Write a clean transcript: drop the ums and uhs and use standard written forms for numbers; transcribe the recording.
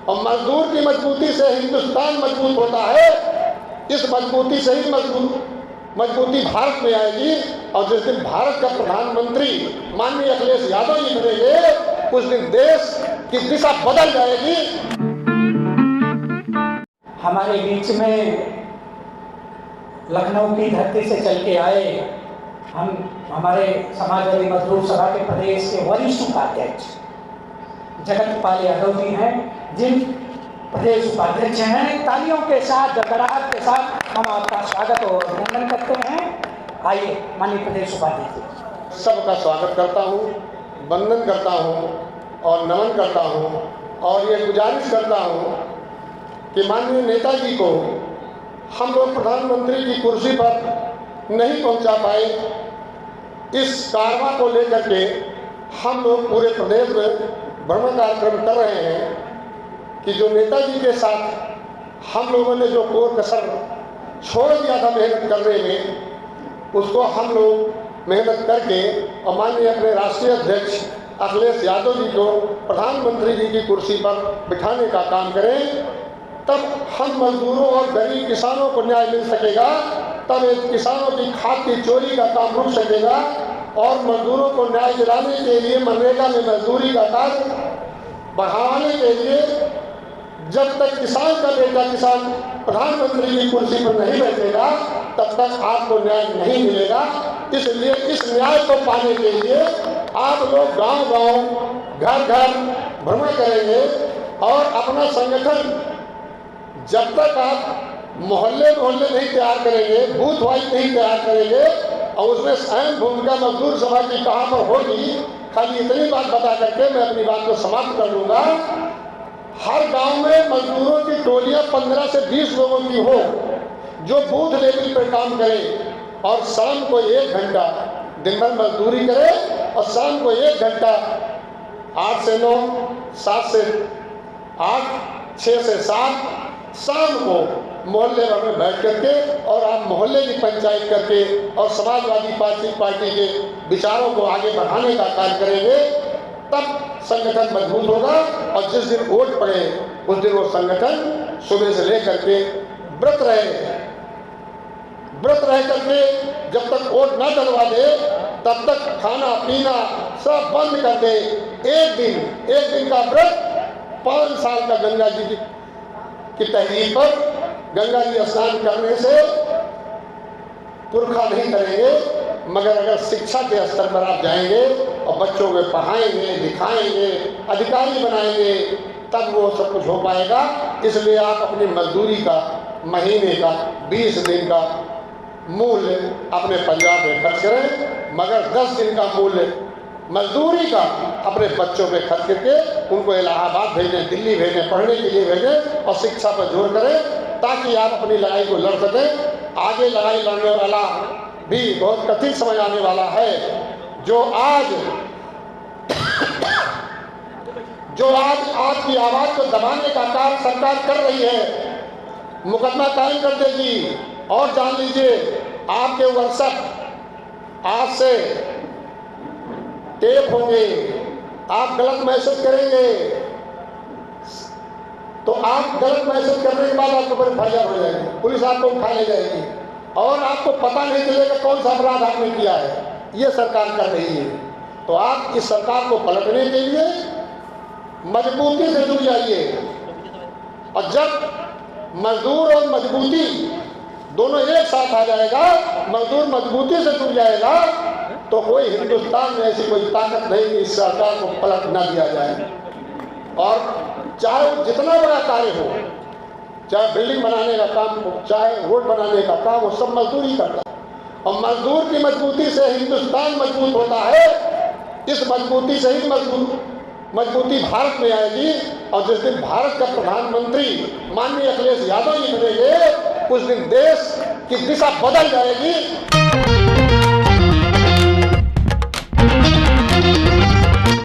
और मजदूर की मजबूती से हिंदुस्तान मजबूत होता है। इस मजबूती से ही मजबूती भारत में आएगी। और जिस दिन भारत का प्रधानमंत्री माननीय अखिलेश यादव जी बनेंगे, उस दिन देश की दिशा बदल जाएगी। हमारे बीच में लखनऊ की धरती से चल के आए हमारे समाजवादी मजदूर सभा के प्रदेश के वरिष्ठ उपाध्यक्ष जगत पाल यादव जी हैं, जिन प्रदेश उपाध्यक्ष हैं। तालियों के साथ, गड़गड़ाहट के साथ हम आपका स्वागत और अभिनंदन करते हैं। आइए माननीय प्रदेश उपाध्यक्ष। सबका स्वागत करता हूँ, वंदन करता हूँ और नमन करता हूँ और ये गुजारिश करता हूँ कि माननीय नेताजी को हम लोग प्रधानमंत्री की कुर्सी पर नहीं पहुँचा पाए। इस कारवां को लेकर के हम लोग पूरे प्रदेश में भ्रमण कार्यक्रम कर रहे हैं कि जो नेताजी के साथ हम लोगों ने जो कोर कसर छोड़ दिया था मेहनत करने में, उसको हम लोग मेहनत करके और माननीय अपने राष्ट्रीय अध्यक्ष अखिलेश यादव जी को प्रधानमंत्री जी की कुर्सी पर बिठाने का काम करें। तब हम मजदूरों और गरीब किसानों को न्याय मिल सकेगा। तब एक किसानों की खाद की चोरी का काम रुक सकेगा और मजदूरों को न्याय दिलाने के लिए मनरेगा में मजदूरी का कार्य बढ़ाने के लिए जब तक किसान का बेटा किसान प्रधानमंत्री की कुर्सी पर नहीं बैठेगा, तब तक आपको न्याय नहीं मिलेगा। इसलिए इस न्याय को पाने के लिए आप लोग गांव-गांव, घर-घर भ्रमण करेंगे और अपना संगठन जब तक आप मोहल्ले नहीं तैयार करेंगे, बूथ वाइज नहीं तैयार करेंगे और उसमें अहम भूमिका मजदूर सभा की कहाँ पर होगी, खाली इतनी बात बता करके मैं अपनी बात को समाप्त कर लूँगा। हर गांव में मजदूरों की टोलियां 15 से 20 लोगों की हो, जो बूथ लेवल पर काम करें और शाम को 1 घंटा दिन भर मजदूरी करे और शाम को 1 घंटा 8 से 9, 7 से 8, 6 से 7 शाम को मोहल्ले में बैठ करके और आप मोहल्ले की पंचायत करके और समाजवादी पार्टी के विचारों को आगे बढ़ाने का कार्य करेंगे। तब संगठन मजबूत होगा और जिस दिन वोट पड़े उस दिन वो संगठन सुबह से लेकर के व्रत रह करके जब तक वोट न डलवा दे तब तक खाना पीना सब बंद कर दे। एक दिन का व्रत 5 साल का गंगा जी की तहरीर पर गंगा जी स्नान करने से पुरखा नहीं करेंगे, मगर अगर शिक्षा के स्तर पर आप जाएंगे और बच्चों को पढ़ाएंगे, लिखाएंगे, अधिकारी बनाएंगे, तब वो सब कुछ हो पाएगा। इसलिए आप अपनी मजदूरी का महीने का 20 दिन का मूल्य अपने पंजाब में खर्च करें, मगर 10 दिन का मूल्य मजदूरी का अपने बच्चों पे खर्च करके उनको इलाहाबाद भेजें, दिल्ली भेजें, पढ़ने के लिए भेजें और शिक्षा पर जोर करें, ताकि आप अपनी लड़ाई को लड़ सकें। आगे लड़ाई लड़ने वाला भी बहुत कठिन समय आने वाला है। जो आज आपकी आवाज को दबाने का कार्य सरकार कर रही है, मुकदमा कायम कर देगी। और जान लीजिए, आपके व्हाट्सएप आज से टेप होंगे, आप गलत मैसेज करेंगे तो आप गलत मैसेज करने के बाद आपके ऊपर एफआईआर हो जाएगी, पुलिस आपको उठा ले जाएगी और आपको पता नहीं चलेगा कौन सा अपराध आपने किया है। ये सरकार कर रही है। तो आप इस सरकार को पलटने के लिए मजबूती से जुड़ जाइए। और जब मजदूर और मजबूती दोनों एक साथ आ जाएगा, मजदूर मजबूती से जुड़ जाएगा, तो कोई हिंदुस्तान में ऐसी कोई ताकत नहीं कि इस सरकार को पलट न दिया जाए। और चाहे वो जितना बड़ा कार्य हो, चाहे बिल्डिंग बनाने का काम हो, चाहे रोड बनाने का काम हो, सब मजदूरी करता है। और मजदूर की मजबूती से हिंदुस्तान मजबूत होता है। इस मजबूती से ही मजबूती भारत में आएगी। और जिस दिन भारत का प्रधानमंत्री माननीय अखिलेश यादव जी बनेंगे, उस दिन देश की दिशा बदल जाएगी।